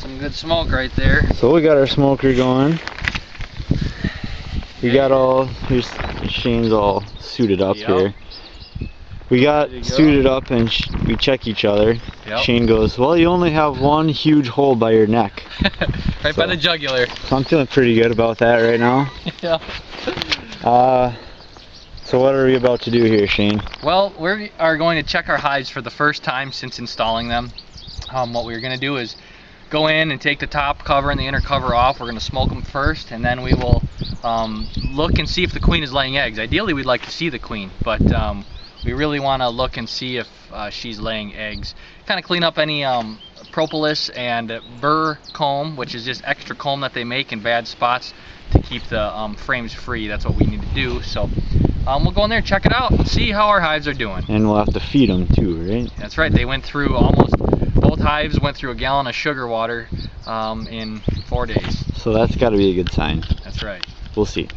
some good smoke right there. So we got our smoker going. We got all, here's Shane's all suited up here. We got suited up and we check each other. Shane goes, well, you only have one huge hole by your neck. Right by the jugular. So I'm feeling pretty good about that right now. Yeah. So what are we about to do here, Shane? Well, we are going to check our hives for the first time since installing them. What we're going to do is go in and take the top cover and the inner cover off. We're going to smoke them first, and then we will look and see if the queen is laying eggs. Ideally, we'd like to see the queen, but we really want to look and see if she's laying eggs. Kind of clean up any propolis and burr comb, which is just extra comb that they make in bad spots to keep the frames free. That's what we need to do. So we'll go in there, check it out, and see how our hives are doing. And we'll have to feed them too, right? That's right. They went through both hives went through a gallon of sugar water in 4 days. So that's got to be a good sign. That's right. We'll see.